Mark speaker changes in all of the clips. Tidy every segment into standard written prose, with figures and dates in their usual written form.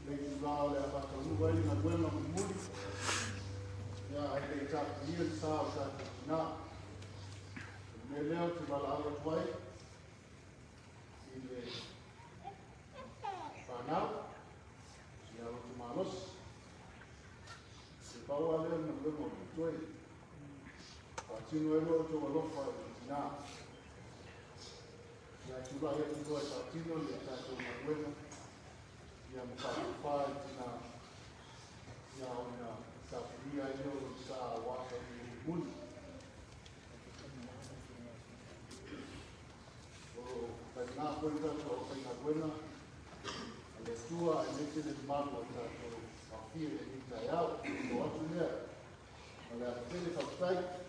Speaker 1: Legislare a fatto un uomo una buona comunità, ya hai detto io so che no, me leo ti va la poi il fanal, ya lo tu malos, se pa wale no lo mo tu Partino e loro lo fa na ya chuba ya tu partino le tanto una buena ya mkafaa na ya una safiria hiyo saa watu mbinguni kana kwenda kwa buena alikuwa amechele mambo tatu afie ni yao kwa watu leo wala tele subscribe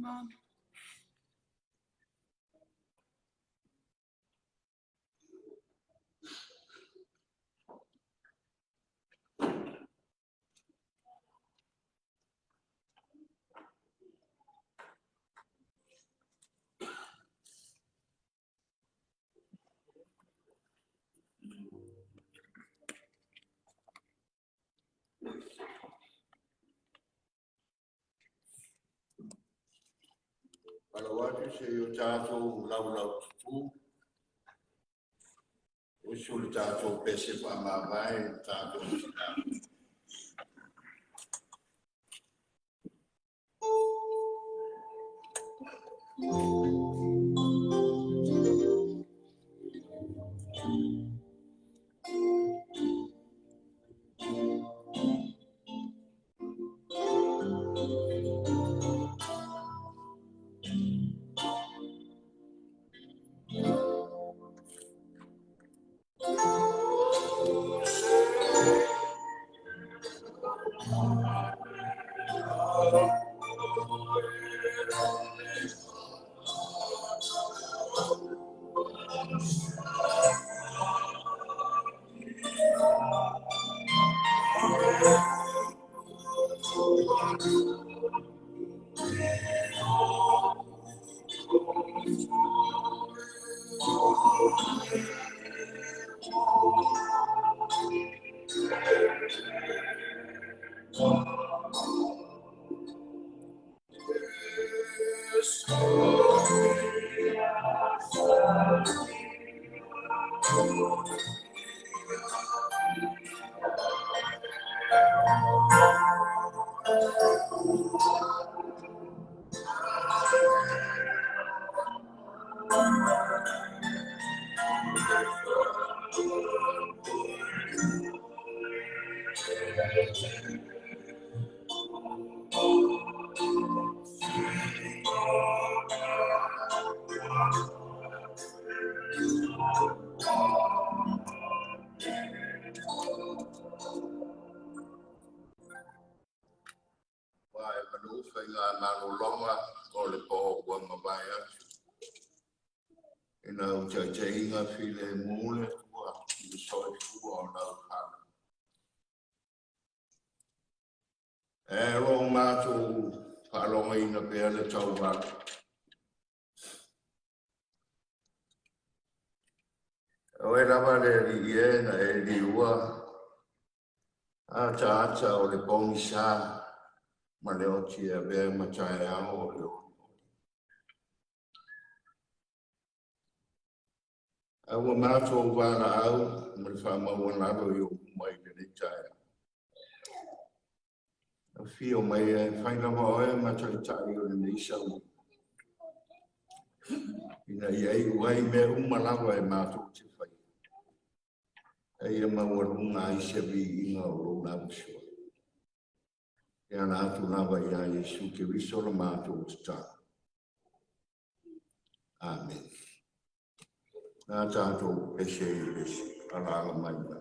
Speaker 2: Mom.
Speaker 3: Palawatu se yo tato lau tutu. Usul tato pese pa mawai tato sila. Wai manu fai ngā naro longa o le po ua mawai atu. Ina ucha inga file mule kua i soi fua o nau kana. E rong mātou whalonga ina pēr le tau waka. O e rawa le ri e na e li ua. Ata o le pongi sā. ma leo tia be ma chai ao leo. Awa mātou wāna au, mai whāmaua naro i o mai ni chai. A whio mai e whaina hoa ma chai chai o ni isau. Ina iei uai me umalawa e mātou te whai. Ei e maua runga i sevi inga o rona usua. E ana atu lawa i a Yesu ke risora mātou te tā. Amen. Nā tātou ese, alala mai mai.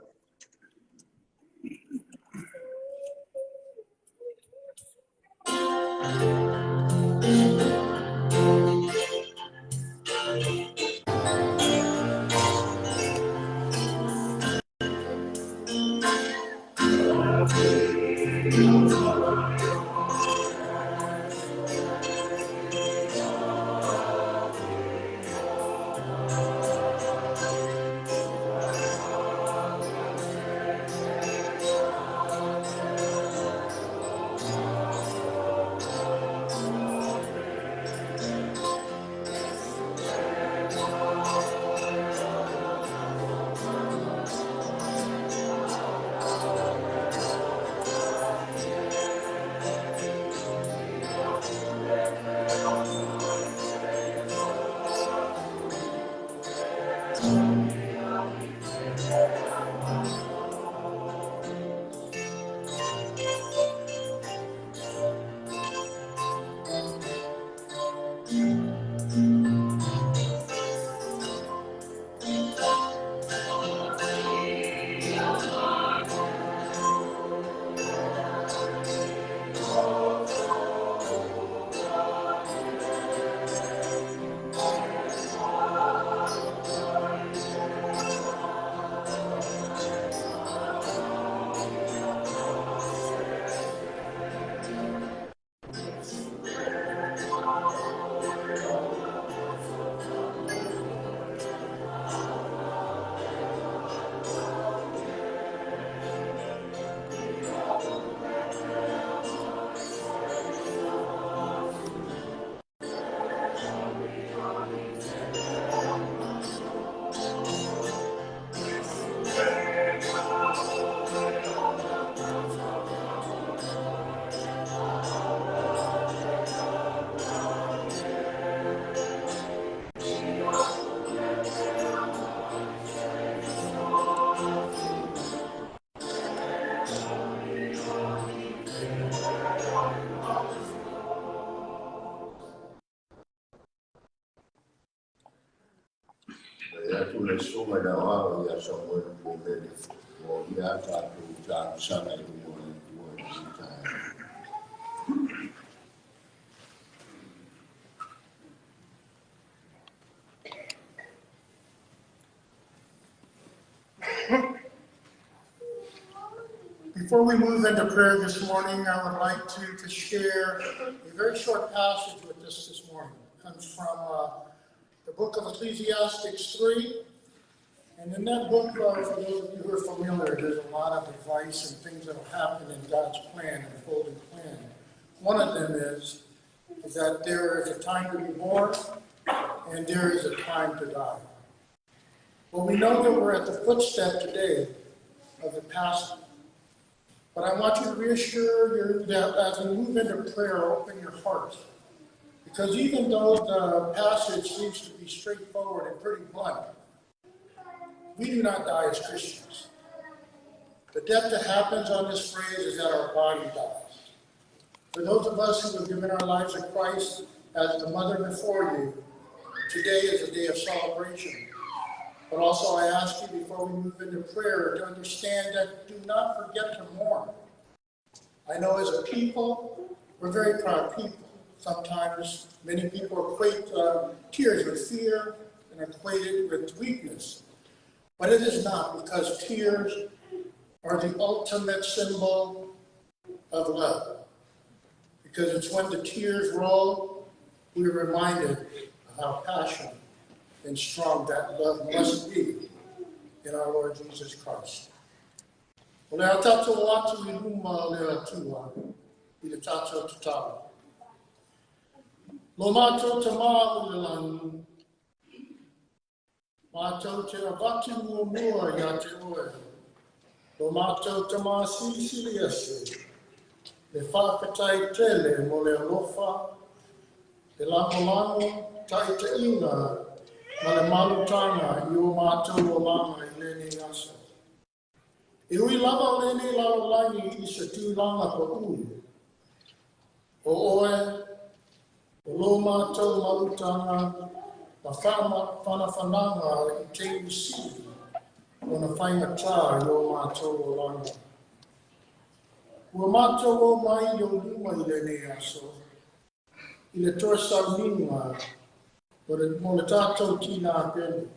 Speaker 3: Le soma da wao ya Samuel Mbele o ya tatu ta sana i
Speaker 4: Before we move into prayer this morning, I would like to share a very short passage with us this morning. It comes from the book of Ecclesiastes 3. And in that book, for those of you who are familiar, there's a lot of advice and things that will happen in God's plan, unfolding plan. One of them is that there is a time to be born and there is a time to die. Well, we know that we're at the footstep today of the passage. But I want you to reassure you that as we move into prayer, open your heart. Because even though the passage seems to be straightforward and pretty blunt, we do not die as Christians. The death that happens on this phrase is that our body dies. For those of us who have given our lives to Christ as the mother before you, today is a day of celebration. But also I ask you before we move into prayer to understand that do not forget to mourn. I know as a people, we're very proud people. Sometimes many people equate tears with fear and equate it with weakness. But it is not, because tears are the ultimate symbol of love. Because it's when the tears roll, we're reminded of how passionate and strong that love must be in our Lord Jesus Christ. Ole atatu o atu I luma lea tua. I le tātou tatau. Lo mātou te mā o le langi, mātou te abati mua ia te oe. Lo mātou te mā siri ase, le whakatai tele mo le alofa, le lango tai te inga, ma le malutanga I o mātou o langa I lene asa. E ui lava o lene lau langi I se tūlanga ko ui. O oe, o lo mātou malutanga, ma whanawhananga I te usi, o na whainga tā I o mātou o langa. Ua mātou o mai I o luma I lene aso, I le toa sauninga, mo le tātou tina pene.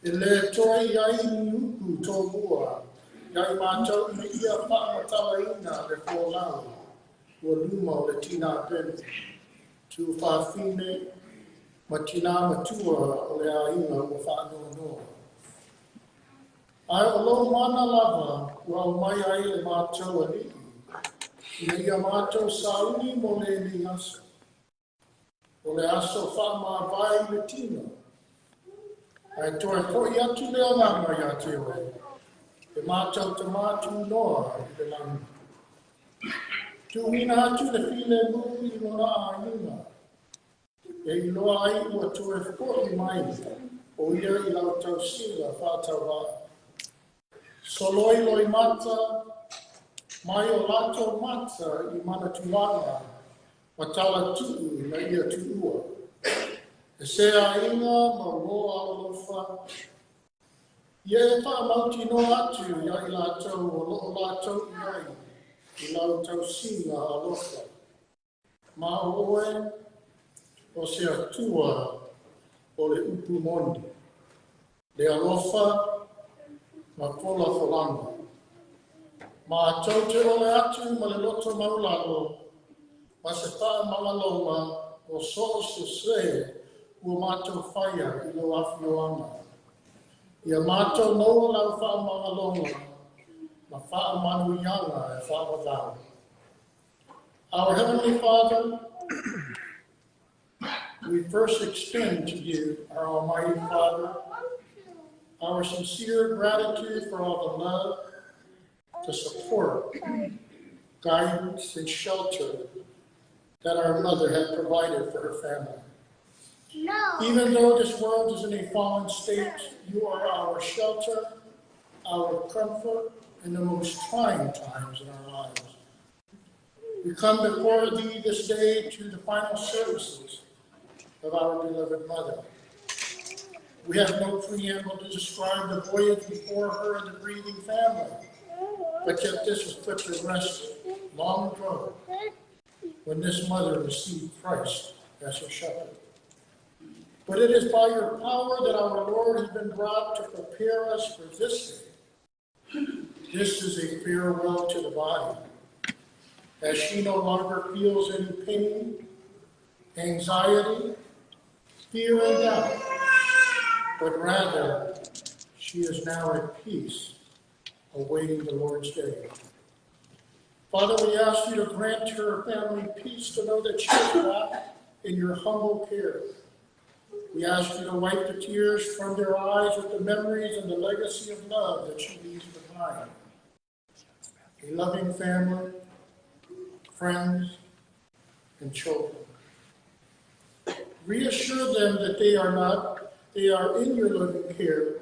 Speaker 4: E le toa I ai ni uku tō mua, iai mātou I ia whaamatawa ina le fōlau, ua luma o le tina pene. Tu whawhine, ma tina matua o le ainga ua whaanoa noa. Ai o lo mana lava, ua o mai ai le mātou a liki, I ia mātou sauni mo le ni aso. O le aso whaama vai le tina. Ai toi hoi atu lea nganga ia te oe. E mātou te mātu noa I le langi. Tuhina atu le while mui I lona a inga. E I loa ai ua toe whoi mai. O ia I lau tau sila whātau wā. Soloi loi mata. Mai o lato mata I mana tuanga. Matala tuu na ia tuua. E se a inga ma roa alofa. Ia e paa mauti no atu ia I lātou o loo lātou iai. I lau tau singa alofa. Ma oe o se atua o le upu mondi. Le alofa ma kola folanga. Ma tau te ole atu ma le loto maulalo. Ma se paa malaloma o so se ua mātou whaia I lo awhioanga. Ia mātou noa lau wha malaloma, ma wha manuianga e wha wadau. Our Heavenly Father, we first extend to you, our Almighty Father, our sincere gratitude for all the love, the support, guidance, and shelter that our mother had provided for her family. No. Even though this world is in a fallen state, you are our shelter, our comfort in the most trying times in our lives. We come before thee this day to the final services of our beloved mother. We have no preamble to describe the voyage before her and the grieving family, but yet this was put to rest long ago when this mother received Christ as her shepherd. But it is by your power that our Lord has been brought to prepare us for this day. This is a farewell to the body, as she no longer feels any pain, anxiety, fear, and doubt, but rather she is now at peace, awaiting the Lord's day. Father, we ask you to grant her family peace to know that she is back in your humble care. We ask you to wipe the tears from their eyes with the memories and the legacy of love that she leaves behind. A loving family, friends, and children. Reassure them that they are in your loving care,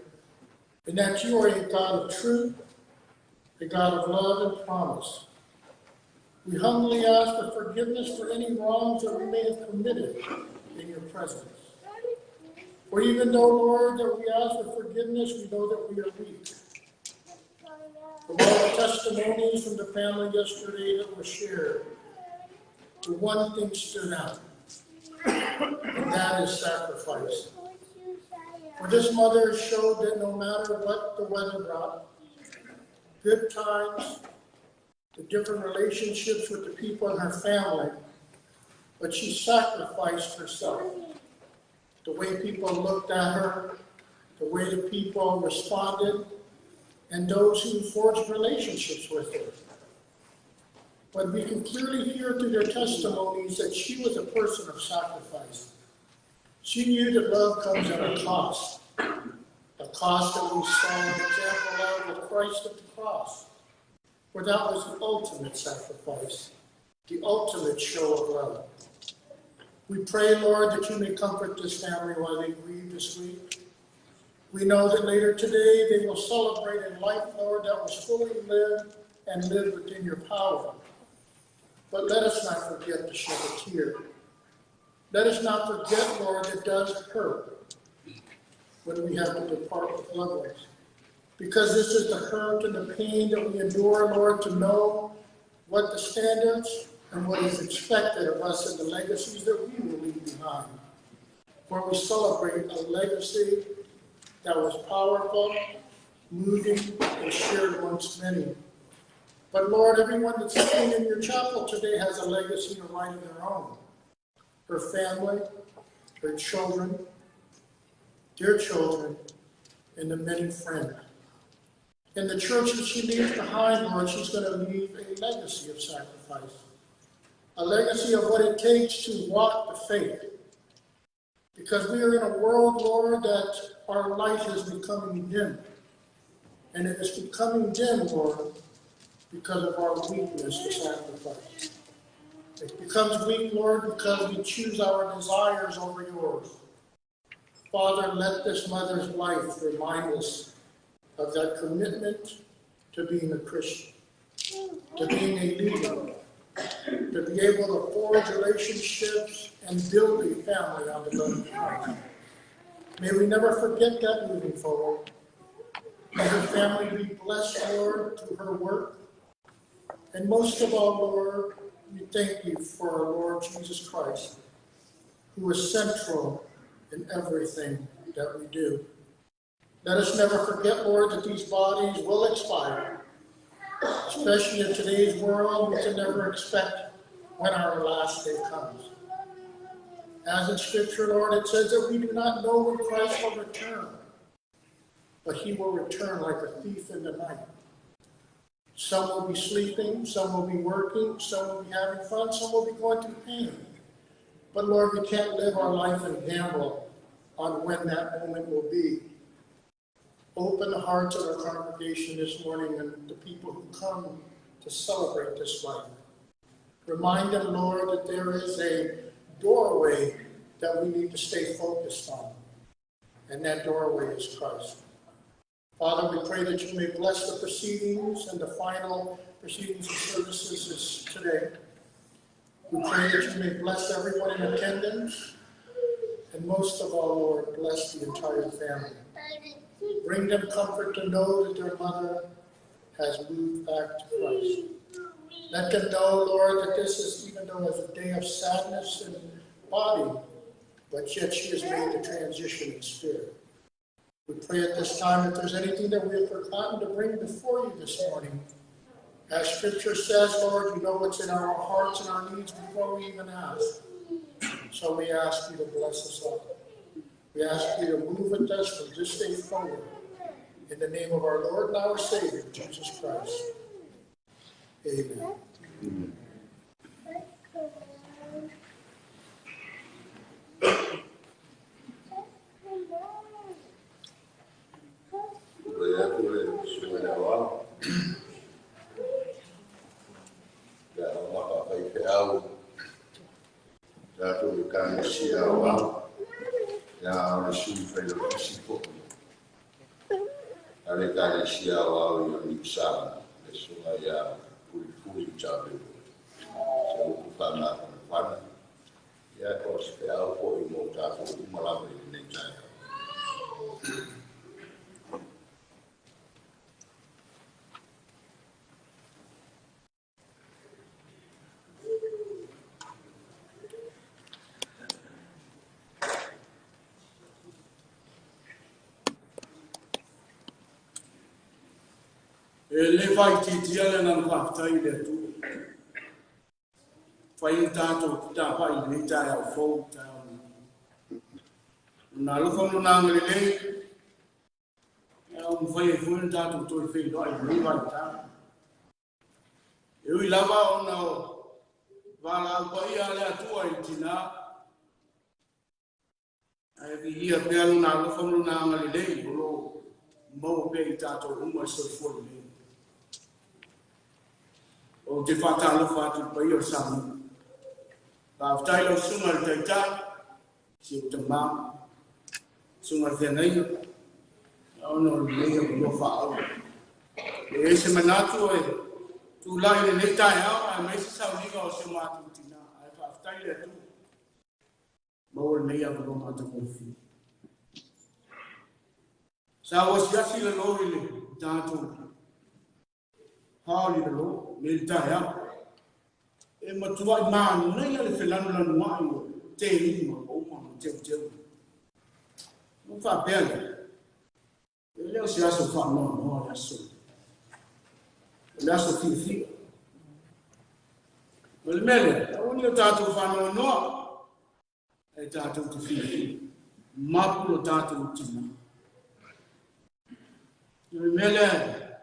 Speaker 4: and that you are a God of truth, a God of love and promise. We humbly ask for forgiveness for any wrongs that we may have committed in your presence. For even though, Lord, that we ask for forgiveness, we know that we are weak. From all the testimonies from the family yesterday that were shared, the one thing stood out, and that is sacrifice. For this mother showed that no matter what the weather brought, good times, the different relationships with the people in her family, but she sacrificed herself. The way people looked at her, the way the people responded, and those who forged relationships with her. But we can clearly hear through their testimonies that she was a person of sacrifice. She knew that love comes at a cost that we saw an example of with Christ at the cross, where that was the ultimate sacrifice, the ultimate show of love. We pray, Lord, that you may comfort this family while they grieve this week. We know that later today they will celebrate a life, Lord, that was fully lived and lived within your power. But let us not forget to shed a tear. Let us not forget, Lord, it does hurt when we have to depart with loved ones. Because this is the hurt and the pain that we endure, Lord, to know what the standards and what is expected of us and the legacies that we will leave behind. For we celebrate a legacy that was powerful, moving, and shared amongst many. But Lord, everyone that's sitting in your chapel today has a legacy to write of their own. Her family, her children, their children, and the many friends. In the church that she leaves behind, Lord, she's going to leave a legacy of sacrifice. A legacy of what it takes to walk the faith. Because we are in a world, Lord, that our light is becoming dim. And it is becoming dim, Lord, because of our weakness to sacrifice. It becomes weak, Lord, because we choose our desires over yours. Father, let this mother's life remind us of that commitment to being a Christian, to being a leader, to be able to forge relationships and build a family on the love of Christ. May we never forget that moving forward. May her family be blessed, Lord, through her work. And most of all, Lord, we thank you for our Lord Jesus Christ, who is central in everything that we do. Let us never forget, Lord, that these bodies will expire. Especially in today's world, we can never expect when our last day comes. As in Scripture, Lord, it says that we do not know when Christ will return, but he will return like a thief in the night. Some will be sleeping, some will be working, some will be having fun, some will be going through pain. But Lord, we can't live our life and gamble on when that moment will be. Open the hearts of our congregation this morning and the people who come to celebrate this life. Remind them, Lord, that there is a doorway that we need to stay focused on. And that doorway is Christ. Father, we pray that you may bless the proceedings and the final proceedings and services today. We pray that you may bless everyone in attendance. And most of all, Lord, bless the entire family. Bring them comfort to know that their mother has moved back to Christ. Let them know, Lord, that this is, even though it's a day of sadness in body, but yet she has made the transition in spirit. We pray at this time that there's anything that we have forgotten to bring before you this morning. As Scripture says, Lord, you know what's in our hearts and our needs before we even ask. So we ask you to bless us all. We ask you to move with us from this day forward. In the name of our Lord and our Savior, Jesus Christ. Amen. Amen.
Speaker 2: Le vai ti tiale na ngaftai le tu. Fai tato ta fai ni ta ya fo ta. Na lo ko na ngele. Ya fai fun tato to fai do ai ni vai ta. Eu lui lava ona vala pa ia le atua I tina. Ai ia pelo na lo fono na ngalele lo mo pe tato uma so for le. O te fata lo fatu pa ia samu. Pa tailo sunga taita si tama sunga tenai ono le lo fa. E se manatu tu lai le tai a mai se sa liga o se matu tina. Ai pa taile tu. Mo le ia ko mata ko fi. Sa was yasi le lo le tato. Hali le lo le tai a. E matua man nei le felano la mai te lima o ma te te. Non fa bene. E le si aso fa no aso. Le aso fi. Il mele, ogni tanto fanno no, e tanto ti figli, ma pure tanto ti no. Il mele,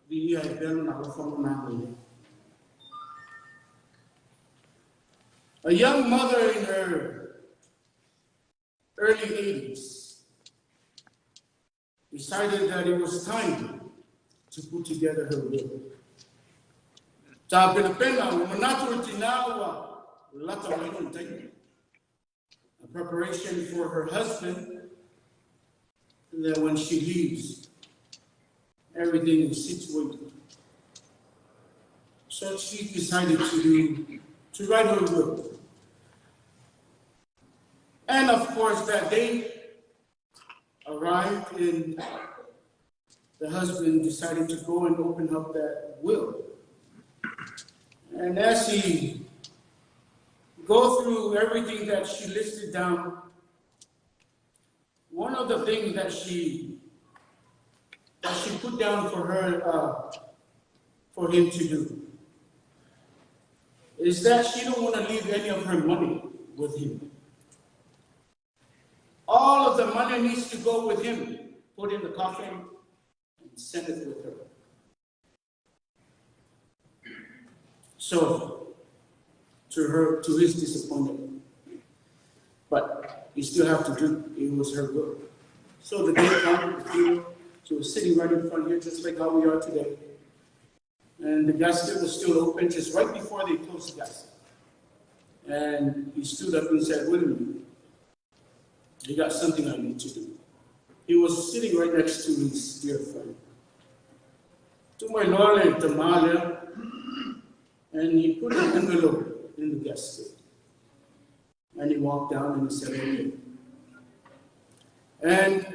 Speaker 2: via e bello una fanno. A young mother in her early 80s decided that it was time to put together her will. Ta pena manatu tinawa lata waiun tai. A preparation for her husband, and that when she leaves, everything is situated. So she decided to write her will. And of course, that day arrived, and the husband decided to go and open up that will. And as he go through everything that she listed down, one of the things that she put down for her for him to do is that she don't want to leave any of her money with him. All of the money needs to go with him, put in the coffin, and send it with her. So, to his disappointment, but he still have to do. It was her will. So the day came, she was sitting right in front here, just like how we are today, and the casket was still open, just right before they closed the casket. And he stood up and said, "Wait a minute, you got something I need to do." He was sitting right next to his dear friend. To my Lord and Tamalia, and he put an envelope in the casket. And he walked down and he said, "Okay." And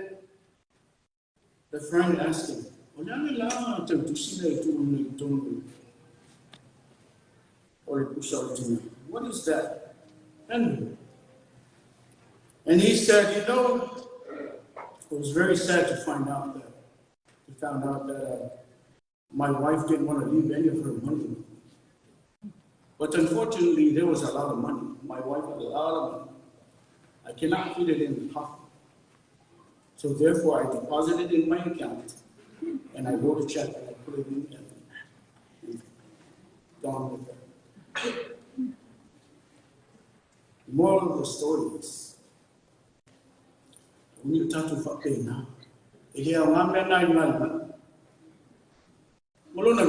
Speaker 2: the friend asked him, "What is that envelope?" And he said, "You know, it was very sad to find out that my wife didn't want to leave any of her money. But unfortunately, there was a lot of money. My wife had a lot of money. I cannot fit it in the coffin. So therefore, I deposited it in my account, and I wrote a check, and I put it in the account. And gone with it." The moral of the story is, when you talk to Fakina, if you have 1 million, Molona,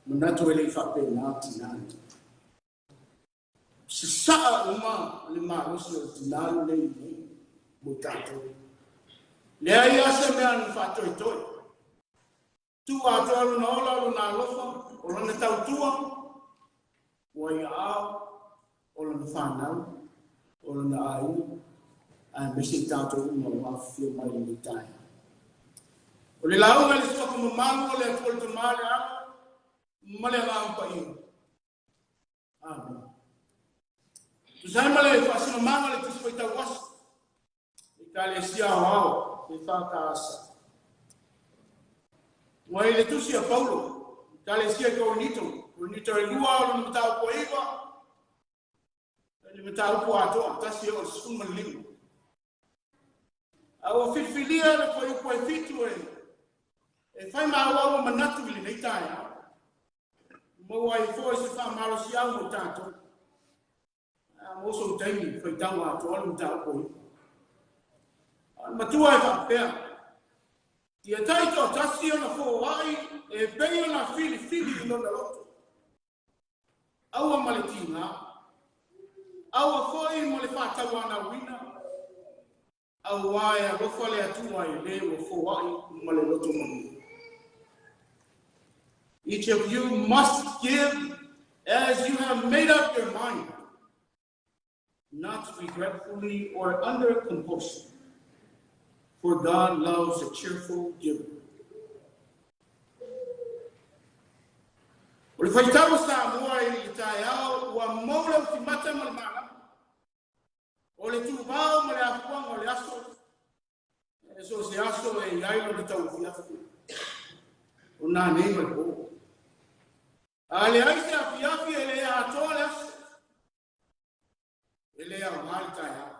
Speaker 2: Munatueli Fakina, Tinan. Sisa uma lima usul tinan le mutato. Le ayasa me an fato ito. Tu ato no la na lofa, o na tau tua. Wa ya o na fana, o na ai. Ai mesi tato uma wa fi mai ni tai. O le lau ngali so como malu le polto mala, male la pa i. Amen. Tu sai male fa sino mangale tu foi tau was. Italia ao e fa casa. Wa ile tu sia Paulo. Italia ko unito e lua no tau ko iwa. Ele tau ko ato ta sia o suma lingo. Awa fifilia le foi fitu e fai ma wa manatu ile nei tai. mo ai foi se fa malo si au tato mo so tani foi tau a to lu tau ko ma tu ai fa pe ti tai to tasi ona fo ai e pe ona fili no na loto au maletina au foi mo le fa tau ana wina au ai a lo fole atu ai le wo fo ai mo le loto mo. Each of you must give as you have made up your mind, not regretfully or under compulsion, for God loves a cheerful giver. O le whaitau sa moa i tai au, ua maura o ti mata ma le mana. O le tūpau ma le afuang o le aso. E so se aso e iai le tau fiafu. O nā nei ma le po. A le ai se afiafi e le atoa le aso. E le au mai tai au.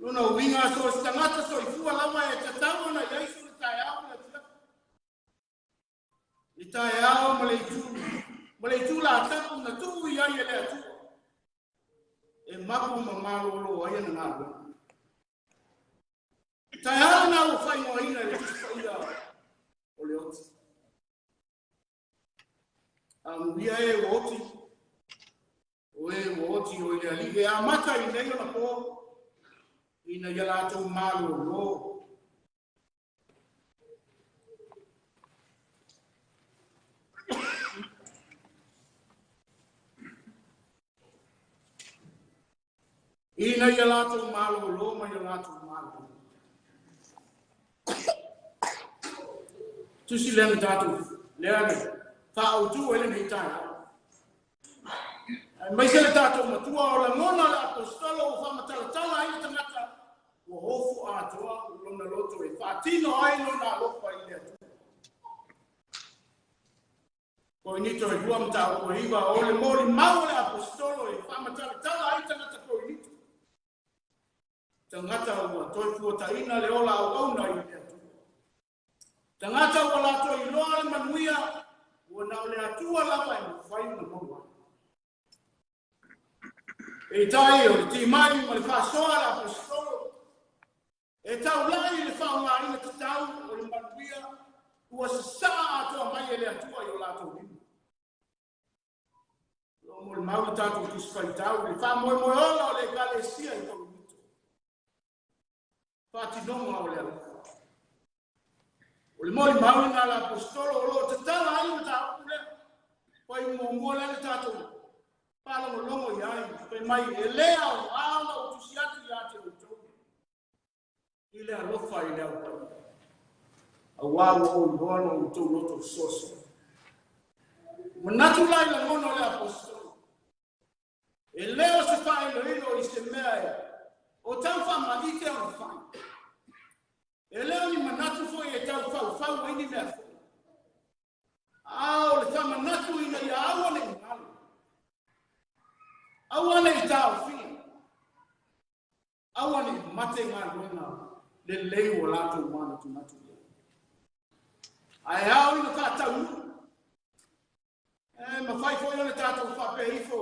Speaker 2: Luna winga so se tangata so i fua lama e tatau na iai so le tai au le fiafu. I tai au ma le tu la tapu na tu i ai e le atu. E mapu ma malo ai na ngā. Tai au na o whai ngoa ina le whai o le oti. Ia e woti. O e woti o i le alive. A mata i nei o na po. Ina ia lātou malo lo. Ina ia lātou malo lo ma ia lātou malo. Tusi lena tātou. Lena. Whaautu ele nei tāna. Mai se le tātou matua o la ngona le apostolo o whamatalatala i tangata. Ua hofu atoa o lona loto e whaatino ai lona lopa i le atu. Ko inito e duam tau ko iwa o le mori mau le apostolo e whamatalatala i tangata ko inito. Tangata ua toi fuotaina le ola au auna i le atu. Tangata ua lato i loa le manuia ua na le atua lava e mwhai na monua. E tai o le timai ma le whasoa le apostolo. E tau lai le whaunga ina tatau o le manuia ua se saa atua mai e le atua i o lato lima. Lo mo le mauri tātou kis whaitau le wha moe moe ola o le galesia i tau mito. Whatinonga o le alufa. O le moi mauri ngā la apostolo o lo tatala ai o tātou le. Pai mua le tātou. Pala mo longo i ai. Pai mai e lea o ala o tusiatu i ate o tau. I le alofa i le au pai. A wau o luano o tau loto soso. Manatu lai la ngono le apostolo. E leo se whae no ino i se mea e. O tau wha malite o whae. E leo ni manatu fo e tau whau e ni mea fo. Ao le tama natu ina i awane i ngalo. Awane i tau fia. Awane i mate ngā luenga le lei o lato wana tu natu. Ai au ina tātau. Ma fai fo i le tātau whape ifo.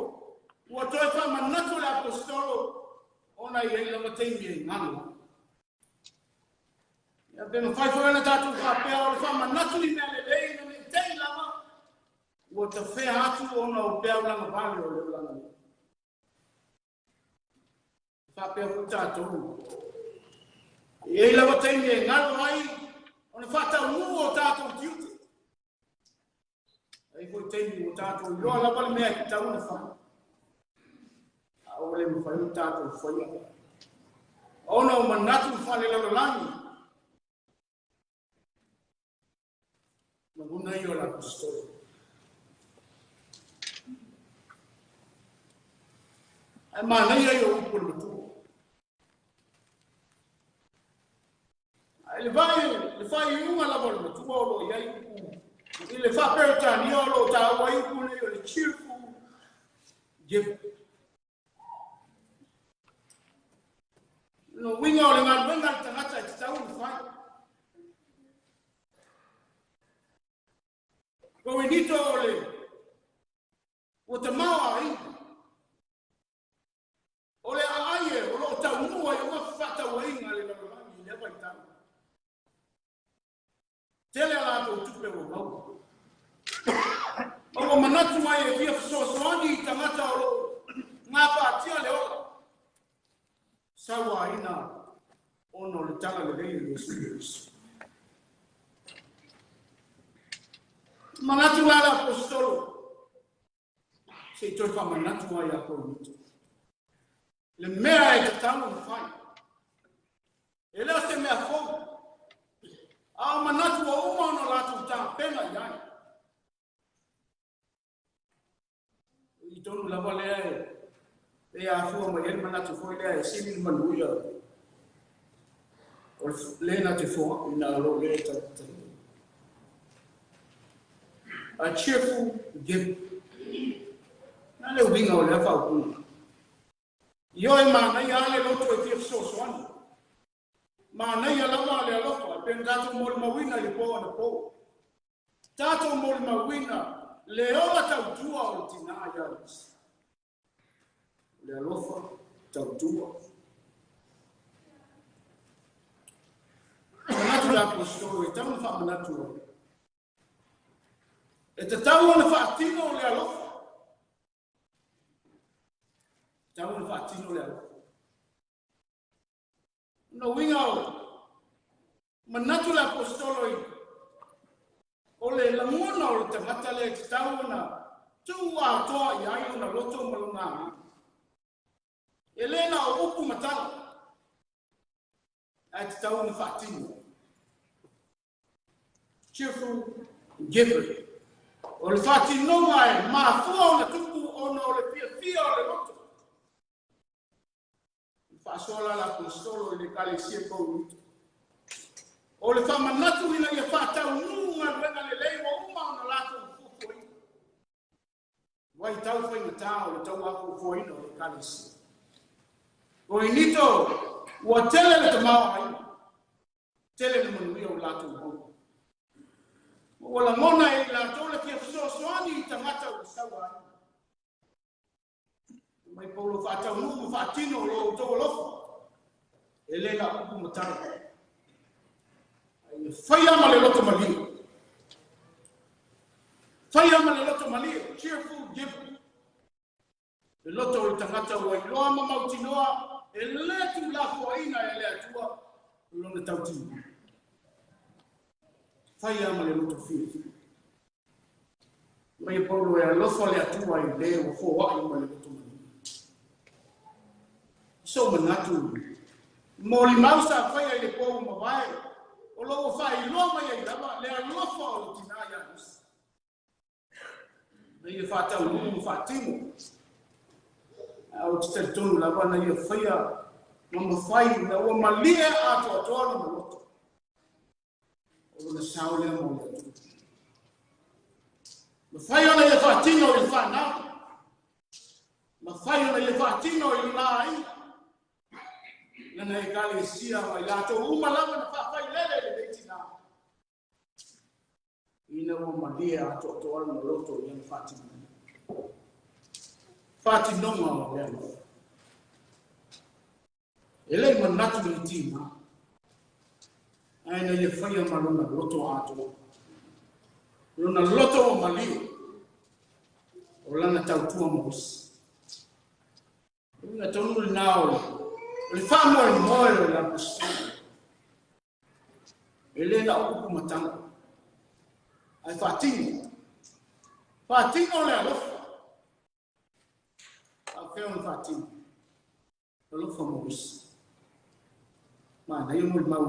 Speaker 2: Ua toi wha manatu le apostolo. Ona i eila mateimi e ngalo. Pe ma fai fo i le tātau whape o le wha manatu i mea le lei na me tei lama. Ua ta whea atu ona o pēr langa vale o le langa. Whapea fu tātou. E lawa teimi e ngalo ai, ona whatau ngu o tātou tiute. Ei fo teimi o tātou, loa lawa le mea ki tau na wha. A ole ma whai o tātou whaia. Ona o manatu whale lalo langi. Ma guna i o la apostolo. Ai mana ia i o upo le matu. Ai le vai unga la bol matu o lo ia i upo. I le fa perta ni o lo ta wa i upo le o le cheerful give. No winga o le ngal tangata i tau ni fai. Ko inito ole. O te mawa i. Ole a aie, o lo tau mua i ua whata wa inga le lalangi, le wai tau. Tele ala ko tupe o mau. O manatu mai e fia fisosoani i tangata o lo. Ngā pātia le ola. Sawa ina ono le tala le rei le Yesu. Manatu ala apostolo. Se toi fa manatu ai a koruto. Le mea e te tau na fai. E leo se mea fau. A manatu o uma ono latu ta pena iai. I tonu lava lea e a fua mai ele manatu foi lea e sini manuia. O le na te fua ina alo le ta. A cheerful giver. Na le winga o le fa ku. Yo e mana ya le loto e tia sosoani. Mana ya lava le alofa pen gato mol mawina le po na po. Tato mol mawina le ola tau tua o tina ya. Le alofa tau tua. Manatu la apostolo e tau na fa manatu. E te tau na fa atino le alofa. Tau na fa atino le alofa. No winga o. Manatu la apostolo i. O le lamona o le tangata le te tau na tu a toa i ai na loto malunga. Elena o upu matala. A te tau na fa atino. Cheerful giver. O le fa atino mai ma fua o na tupu o na o le fia o le loto. Fasola la apostolo le kalesia ko. O le fa manatu ina ia fa tau nunga wena le lei mo uma ona lato fufoi. Wai tau foi na tau le tau aku foi no le kalesia. O inito wa tele le tamau ai. Tele le manui o lato ho. O la mona e la tole ke sosoani tamata o sawa. Mai paulo fa tau nu fa tino lo to lo ele la ku matara ai faya male loto mali cheerful giver le loto o tangata o i loa mama tinoa ele tu la foina ele atua lo na tauti faya male loto fi mai paulo e lo fo le atua i le o fo wa male loto so manatu moli mausa fai le po mo vai o lo fai lo mai lava le lo fa o tinaya ne fa ta lu fa timo au te tonu lava na ia fai mo fai na o malia a to no o na saule mo le fai ona ia fa tino il fa na ma fai ona ia fa tino il lai na e kalesia mai lato uma lava na fa fai lele le tina ina o malia to no loto yan fati no ma ya ele manatu ni tina ai na ye fai ma no loto ato no loto o malia o lana tautua mos una tonu nao le famo e moyo la apostolo. Ele na uku matanga. Ai fatino. Fatino le alofa. A feo un fatino. Alofa mos. Ma na yo mo mau.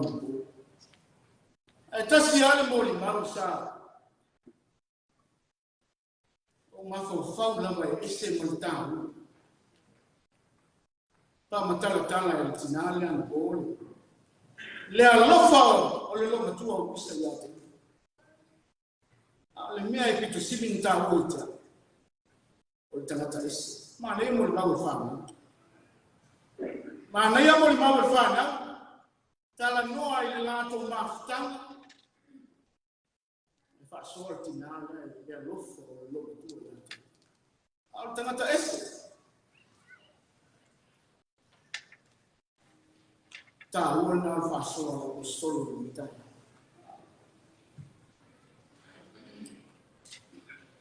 Speaker 2: Ai tasi ale mo mau sa. O ma fo la mai ese mo tau. Pa matala tala e tinale an bol le alofa o le lo matua o bisa ya le mia e pitu sibin ta ulta o tangata is ma le mo ba fa ma na ya mo ba fa na tala no ai la to mafta fa sorti na le lofo lo tu al tangata esse ta una fa solo mi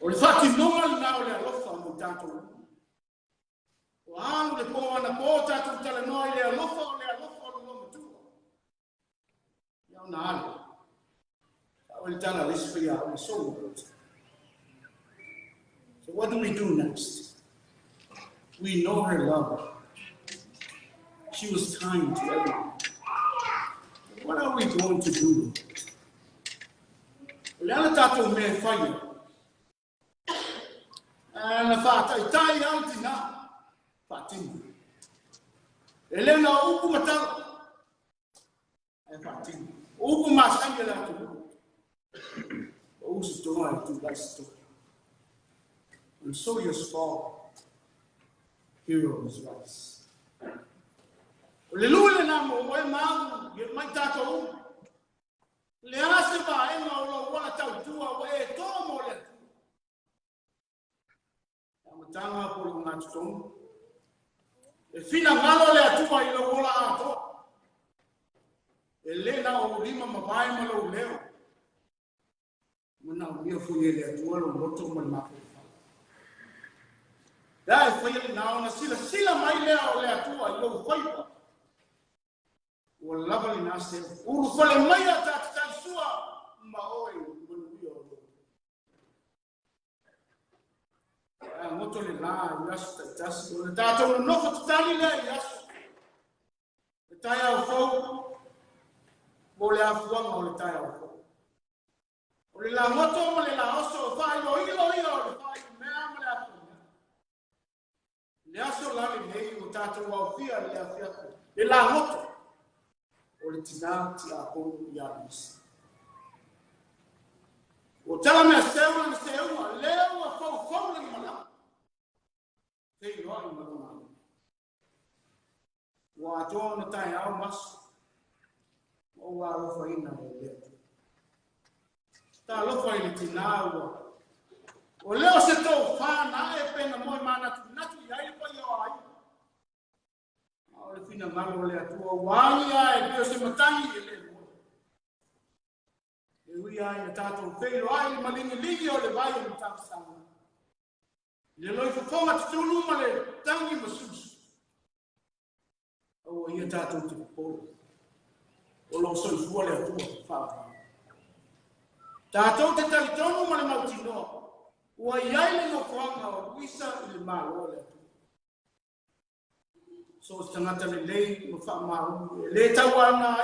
Speaker 2: o infatti non al le lofo mo tanto o anche po na porta tutta le noi le lofo lo tu ya una So what do we do next? We know her love. She was kind to everyone. What are we going to do? Lena tato me fire. And the fact I tie out ina fatin. Elena uku matal. And fatin. Uku mas angela to who's doing to that story. And so you small heroes rise. Hallelujah namo we ma ye mai tato. Le ase ba e no lo wala tau tua we to mo le. Amutanga po na tong. E fina ngalo le atua i lo wala ato. Elena o rima mabai ma lo leo. Muna mio fuye le atua lo moto mo ma. Dai foi na ona sila mai le o le atua i lo foi. Walava li nase uru fale mai ata sua ma oi munio. Moto le la yas tas o le tato no fo tali le yas. Le taia o fo mo le afua mo le taia o fo. O le la moto mo le la oso fa ilo le fa mea mo le afua. Le aso la le nei o tato wa fia le afia. Le la moto o le tina ti a ko ya bis. O tala me sewa leo a fo le mala. Sei no ai mala. Wa to na tai au mas. O wa lo fa ina le. Ta lo fa ile tina wa. O leo se to fa na e pena mo mana tu ya ile pa yo ai. O fina malo le atua wanya e pio se matangi e le mo. E ui ai e tato feilo ai malingi o le vai o le tato sama. Le loi fofonga tutulu ma le tangi masusu. O ia tato te polo. O lo so fua le atua fa. Tato te talitonu ma le mautinoa. Ua iai le no kwanga o Luisa le malo le atua. So tangata le lei mo fa ma le tawana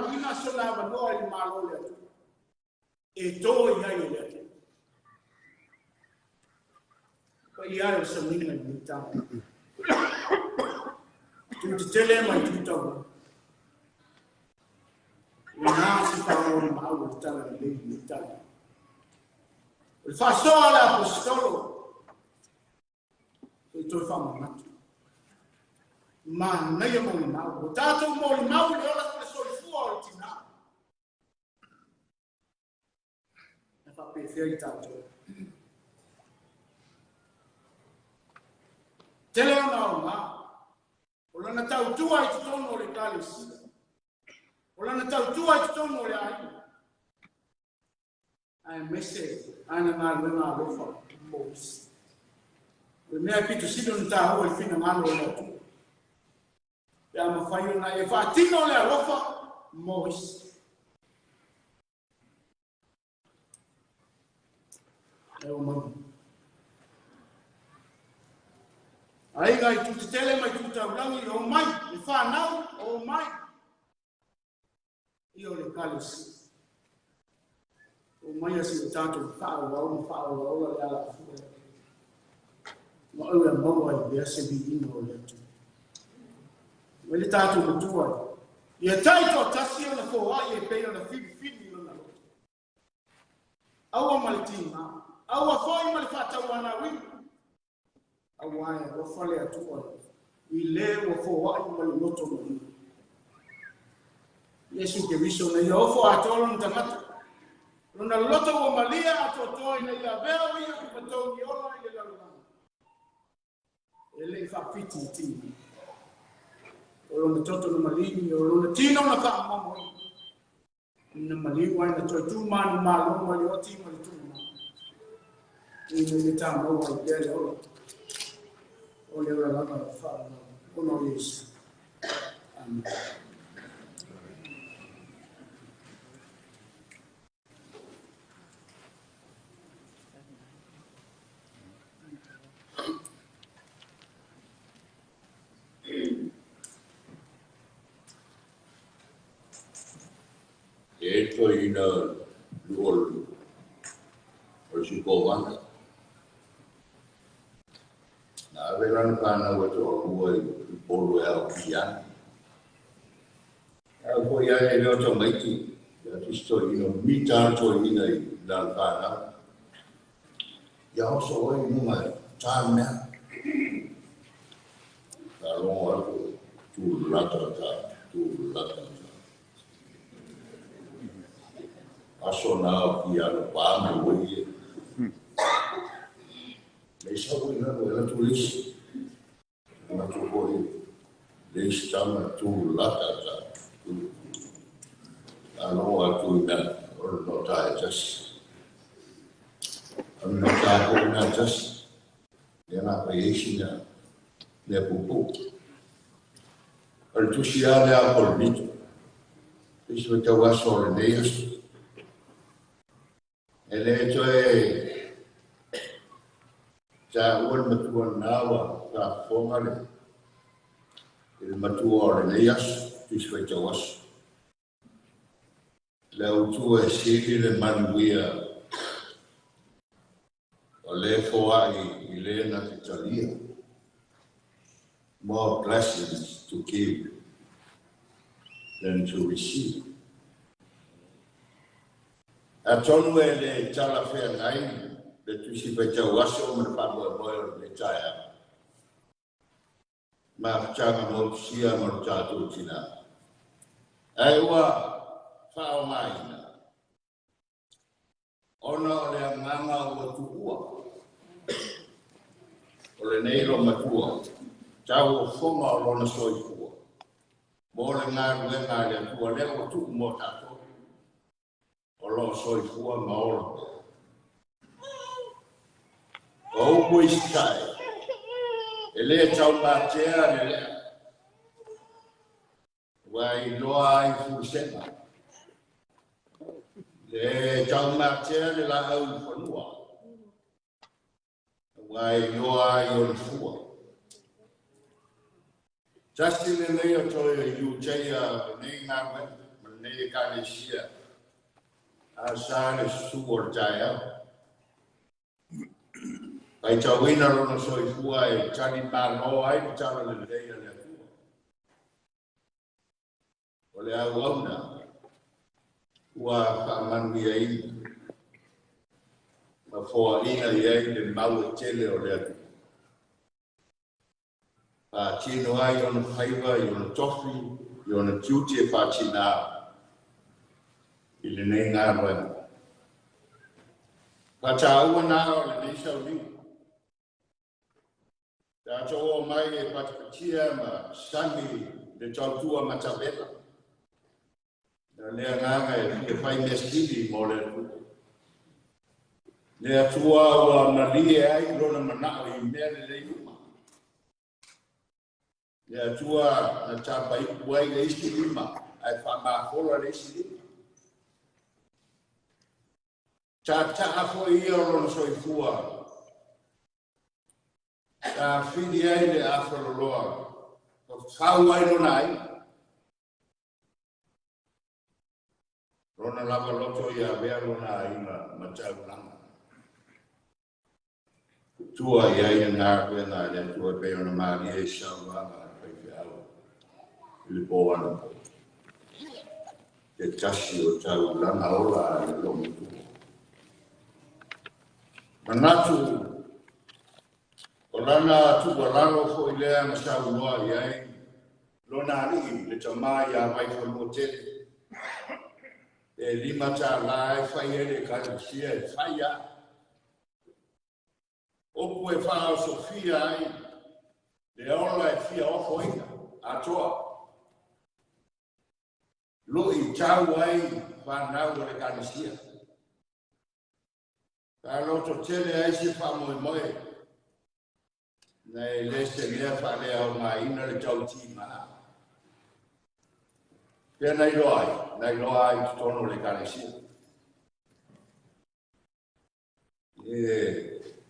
Speaker 2: wina so la ba no ai malo le e to ia le ko ia o se minga ni ta tu te tele mai tu to na si fa mo ma o ta le ni ta il fa so ala apostolo e to fa ma ma na ia mo na o tato mo na o le ola so fu o tina e fa pe fei tato tele na o lana tau tua i tono le kalisi o lana tau tua i tono le ai mese ana na lo fa mos o me pitu sido nta o fina malo le ya ma fai una e fa tino le rofa mos e o mo ai gai tu tele mai tu ta blangi o mai e fa na o mai io le calisi o mai asi tanto fa o la la ma o mo ai be se bi no le Ele tá tudo tua. E é taito tasio na ko ai e pena na fili na. Awa malitima. Awa foi malifata wana wi. Awa ya wo fale atua. Ile wo fo ai malinoto mo. Yesu ke viso na yo fo atolo ntamata. Lona loto o malia ato toi na ia vea ia ki patou ni ola i le lalunga. Ele fa piti tini. O lona toto na malini, o lona tino na ka mamo. Na mali wai na toi tu manu malo mali o tino mali tu manu. Ina le tamo o i kele ola. O le lalanga la fa o no Yesu. Amen.
Speaker 3: Eto ina luol o si kovanga. Na velan kana wato o i polo e au pian. Au ko ia e leo to maiti. Ya tisto ina mita to ina i dan kana. Ya oso o i numa tamea. Ka longo ako tu lata. Aso na ia no pa me woi. Me sa woi na ela tu lis. Na tu hoi. Lis tama tu lata. Ano aku na or no ta just. Ano ta ko na just. Yana creation ya. Ne pupu. Al tu sia le a por nito. Isso que eu acho ordeneias. Ele é já o matua nawa da fomale. Ele matua ordeneias. Isso que eu acho. Leo tu e sili le manuia. O le foa I le na Italia. More blessings to give than to receive. A tonu e le tala whea ngai, le tusi pe tau aso me whanua moe le taia. Ma tanga mo sia mo tātou tina. E ua whao maina. Ona o le anganga ua tuua. O le neiro matua. Tau o whonga o lona soifua. Mo le ngā ruenga le atua le o tuku mo tātou. O lo soifua maola. O upo iskai. E le tau mātea le lea. Wai loa ai fusenga. Le tau mātea le la au whanua. Wai loa ai o le fua. Justin le mea toi yu teia nei ngā wena. Nei ka le sia. A sa le suor taia. Ai tawina rona soifua e tani mālo ai ni tala le leia le atua. O le au auna. Ua whaamanu ia ina. Ma fōa ina ia i le mau e tele o le atua. Pa tino ai ona whaiwa, i ona tofi, i ona tiuti e whātina. I le nei ngā wena. Pa tā ua nā o le nei sau ni. Tā tō o mai e patipatia ma sangi le tautua matawela. Na lea nganga e whai meskili mo le atua. Le atua ua malie ai rona manao I mea le leima. Le atua na tāpai kuai le isi lima. Ai whamākola le isi lima. Tā tāfo ia rona soifua. Tā whiri ai le awhaloloa. Ko whau ai rona ai. Rona lava loto ia vea rona ai ma tau langa. Tua ia ia ngā kuenga le tua pe ona maari e sau langa. Le boana. Te tasi o tau langa ola le lomu tu. Manatu o lana tu lalo fo ilea na sau noa iai. Lona ali le tamai a mai whanua tele. lima ta lai fai ele kalesia e fai a. Opu e whao Sofia ai, le ola e fia ofo ina, atoa. Lo i tau ai, whanau le kalesia. Ka loto tele ai si wha moe moe. Nei lese lea wha lea o ngā ina le tau ti maa. Pea nei loa ai tono le kalesia.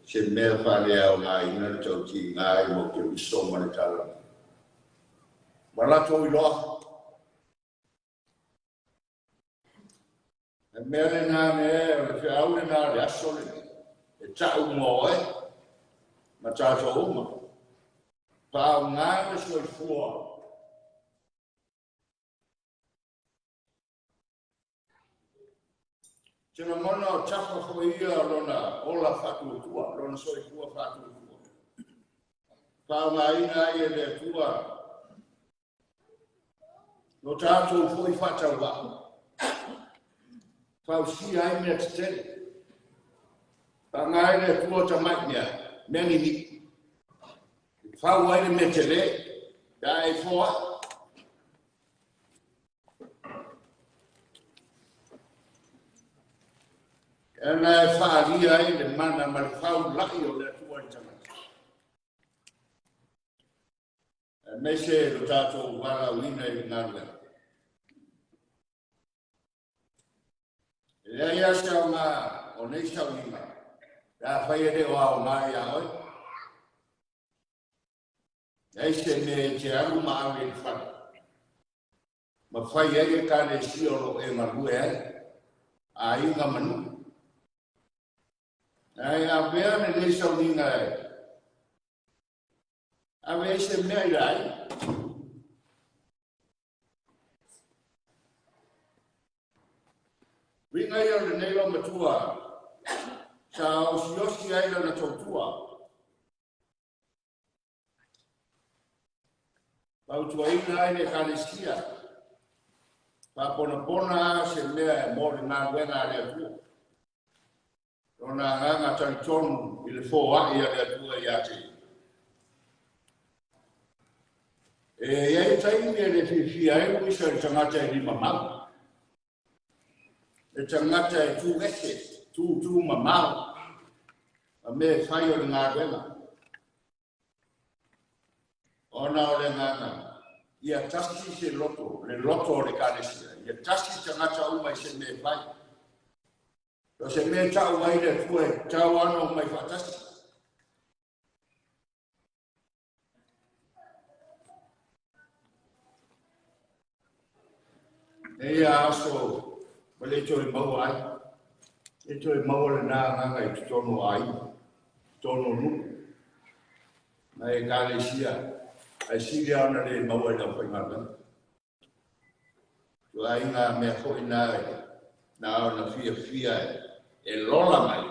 Speaker 3: Se mea wha lea o ngā ina le tau ti ngā i mo ke uso ma le tala. Malato i loa. E mea le nā me e, o le whia au le nā le aso le. E tau mo e, ma tātou uma. Pāu ngā me soi fua. Tena mona o tapa fo ia lona ola whatu tua, lona soi fua whatu tua. Pāu ngā ina ai e le tua. No tātou fo I whatau wa. Pāu si ai mea te tele. Pāu ngā ai le tua ta mai mea, mea ni ni. Pāu ai le mea te le, da e foa. E nā e whaaria ai le mana ma le whau lai o le tua I tamata. E me se lo tātou wala wina I ngā lea. E ia se o ngā o nei sa wina. Da whai ere o ao mai a oi. E se me te aru maa me whai. Ma whai e ka le sioro e marue ai. A inga manu. Ai a vea ne nei sa wina e. A vea se mea I ai. Winga ia le nei o matua. Sa o siosi ai na tautua. Pau tua ina ai ne kalesia. Pa pona se mea e mori ngā wenga le atua. Rona nganga talitonu I le fōa ia le atua I ate. E iai taimi e le whiwhia e Luisa I tangata I lima mau. E tangata e tū eke, tū mamau. A me whai o le ngā wenga. Ona o le nganga. Ia tasi se loto, le loto o le kalesia. Ia tasi tangata umai se me whai. O se me tau wai le fue, tau ano mai whatasi. E ia aso, wale toi mau ai. E toi mau le nā nganga I tutono ai. Tono nu. Na e kalesia. Ai siri ana le mau ai la whaingata. Tu ai ngā mea hoi nā e. Nā ona fia e lola mai.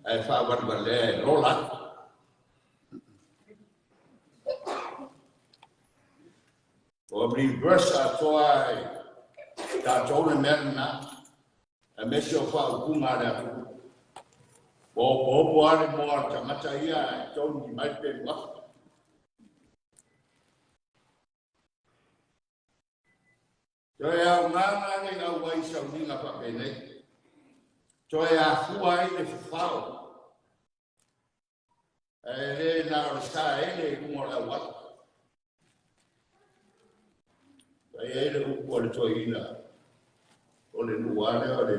Speaker 3: Ai whawariwa le e lola. O reverse a toa e. Tā tōne mea nā. A mesi o whao kunga le atu. Bo ale moa tangata ia e tōni mai pe wafa. Toi au nganga nei au wai sau ninga pape nei. Toi a fua I le whao. E le nā o sa e le kungo la wata. Toi e le upu o le toi ina. O le nuane o le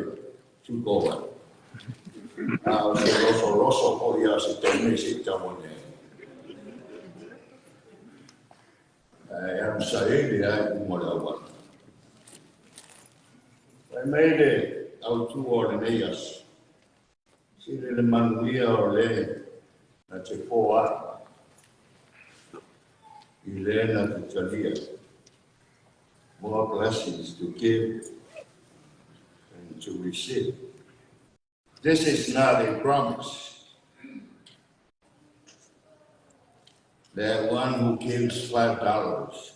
Speaker 3: tukoa. O se loso o ia se teme se tamone. E am sa e le ai kungo la wata. Ai meile au tu o le neias. Si le manuia o le na te poa. I le na te talia. More blessings to give and to receive. This is not a promise. That one who gives $5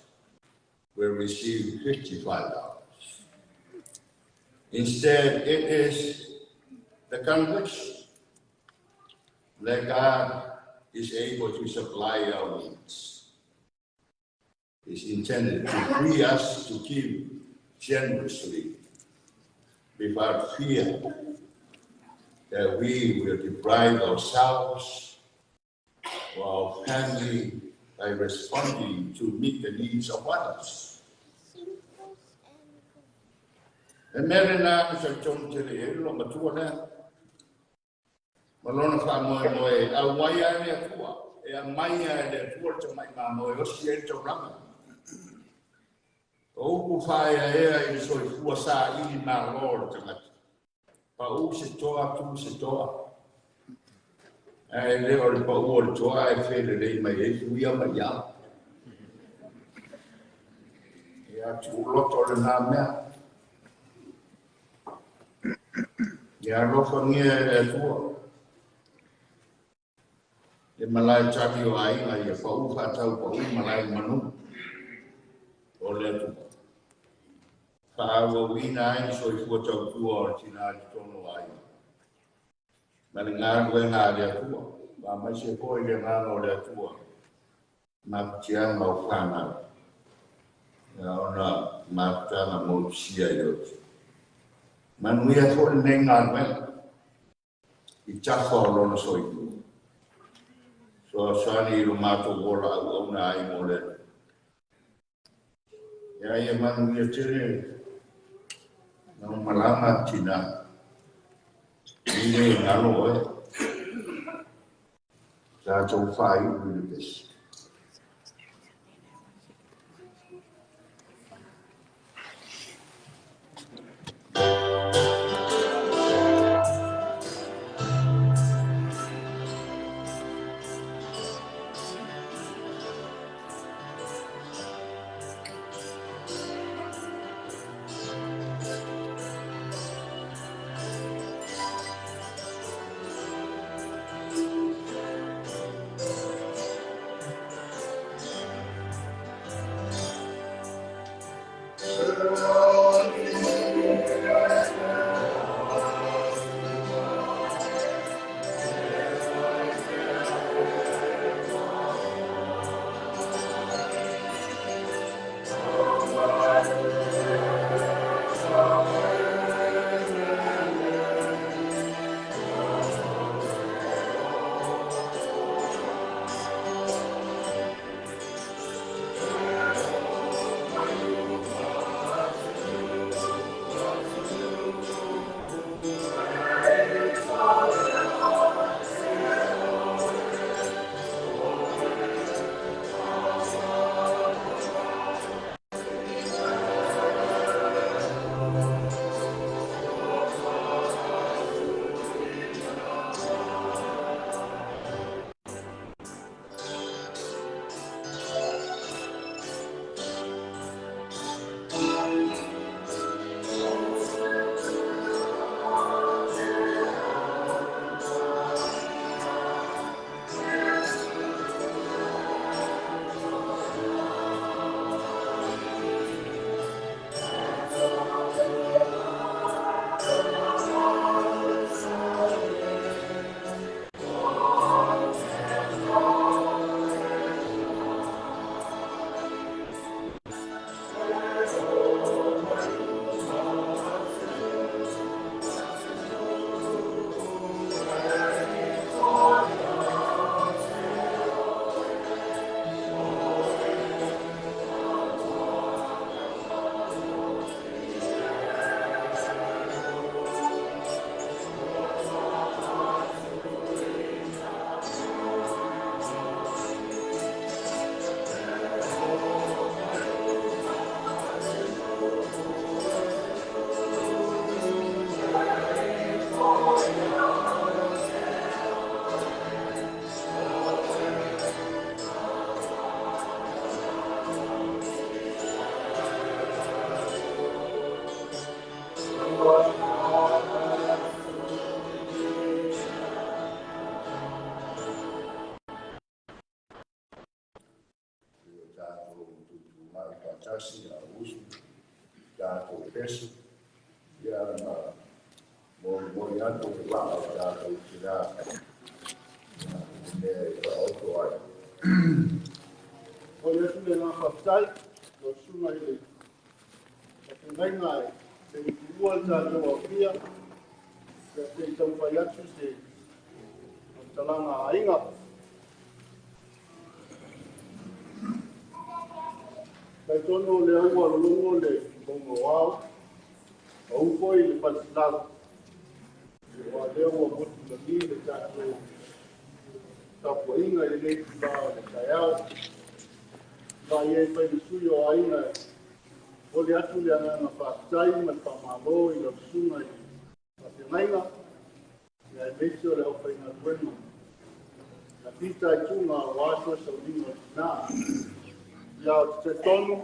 Speaker 3: will receive $55. Instead, it is the conviction that God is able to supply our needs. It's intended to free us to give generously without fear that we will deprive ourselves or our family by responding to meet the needs of others. E mere nā sa tonu tere e lo matua nea. Malona wha moe a waia e atua. E a maia e atua te mai mā moe osi e tau ranga. O upu whaia ea i soi fua sā i mā lor te ngati. Pa u se toa, tu se toa. E leo le pa u o le toa e where rei mai e fuia mai ia. E atu loto le nā mea. Ia rofa ngia e atua. E malai tati o ainga ia whau whatau pa u malai manu. O le atua. Whaawa wina ai so i fua tau tua o tina ati tono ainga. Mani ngā rue ngā le atua. Wa mai se koi le ngā o le atua. Maptia mau whanau. Ia ona maptanga mo sia i oti. Manuia fo le ngā rue. I tafa o lona so i tua. So sani i lo mato ora au na ai mo le. Ia ia manuia tere. Nau malama tina. Ine ngalo e. Sa tau whai ui le besi. Tasi a usu, tātou pesu, ia na atu waka tātou ki rā. Me auto ai.
Speaker 1: O le atu le ngā whaktai, o sunga i le. A te mai ngai, te utua tātou a pia, te tauwhai atu se talanga ainga. Kai tono le aua rolongo le bongo wao, a upoi le pasilago. Wa leo wa motu na ni le tātou tapu inga i le tua le kaiao. Wa ye pai le sui o ainga, o le atu le anga whaktai ma whamalo i la sunga i a te mainga, ia e meisi o le au whainga tuenu. Na pita i tunga o atua sa ulinga o tina. Ia o te tonu,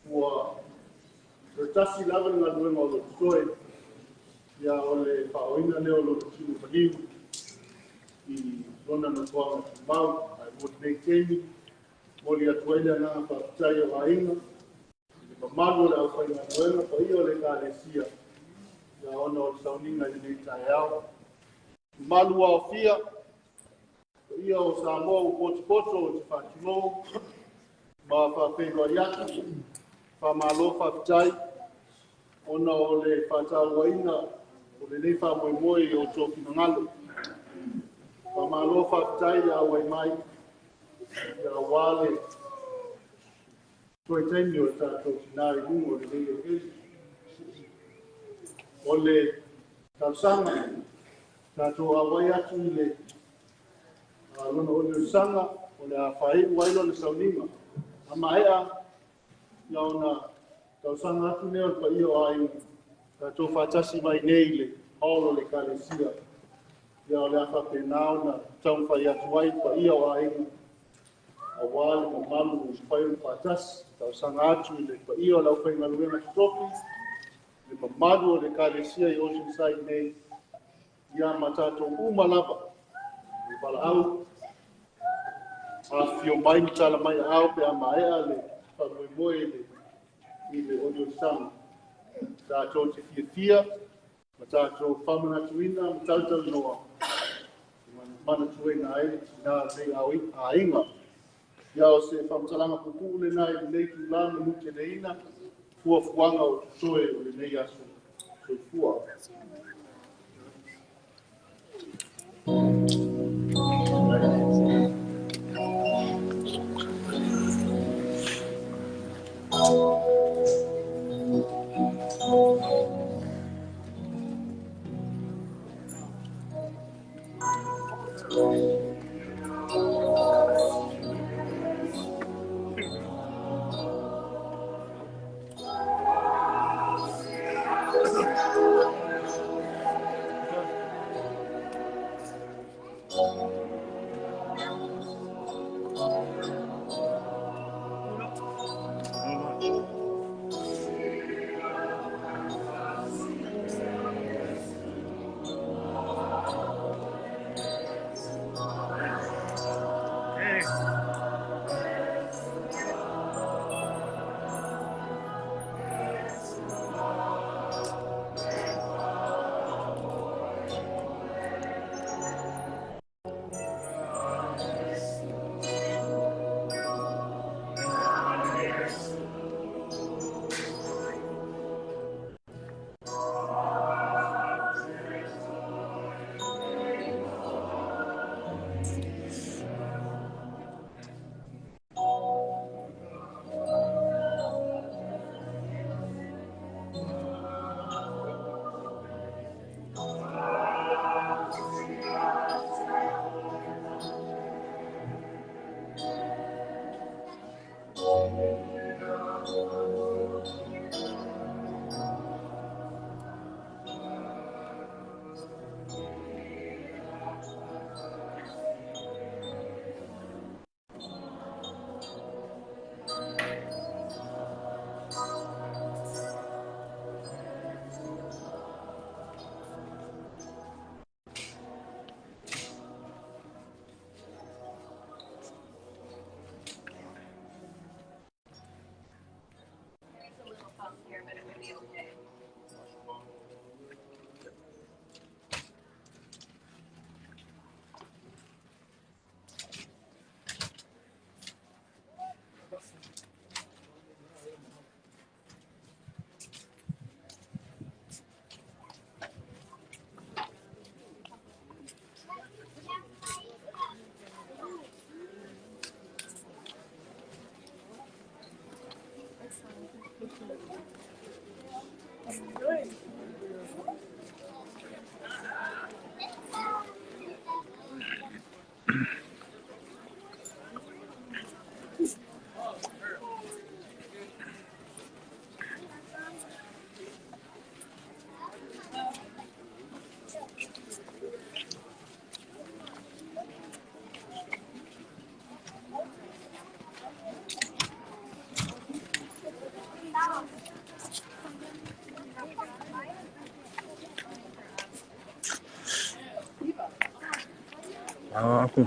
Speaker 1: ua le tasi lava ngā luenga o lo tutoe, ia o le whaoina leo lo tunu paniu, i rona na tuanga tu mau, ai mo nei temi, mo li atuaila ngā whaktai o ainga, i mamalu le au whainga luenga, pa ia o le kālesia, ia ona o sauninga i nei tae au. Malu au fia, ia o Samoa o poto o te whakimo, ma whawhenua iatu, whamalo whaktai, ona o le whatawaina, o le nei whamoemoe o tōki ngalo. Whamalo whaktai a wai mai, ia wale, toi teimi o tātou tinari mungo le nei o kesi. O le tausanga, tātou a wai atu i le lona o le sanga, o le a whai wailo le saunima. Ama ea, ia ona tausanga atu neo pa iyo ai, tātou whatasi mai nei le olo le kālesia. Ia o le a whapenao na taumwhai atu ai pa iyo ai, a wale ma malu o whai o whatasi, tausanga atu i le pa iyo lau whai ngaluenga tutoki, le ma malu o le kālesia i Oceanside nei, ia ma tātou umalava, i wala au, a fio mai ni tala mai au pe a mai ale pa moe le i le odio sang ta to te fia ma ta to famana tuina ma ta ta noa mana tuina ai na le au a inga ya o se famtalanga pupu le nai le tu la mu te leina fua fuanga o soe o le nei aso so fua
Speaker 5: aku.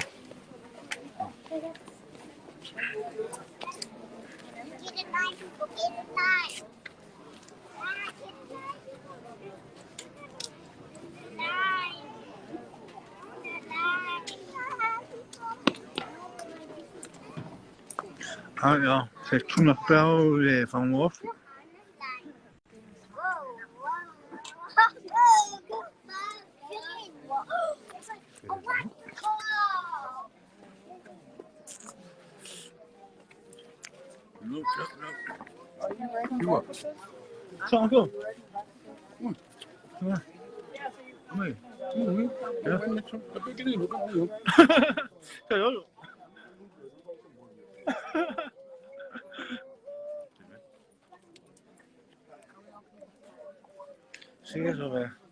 Speaker 5: Ah ja, c'est tout ma peur les femmes off. Look. Ça encore. Ouais. Oui. Oui. Sí, eso ve.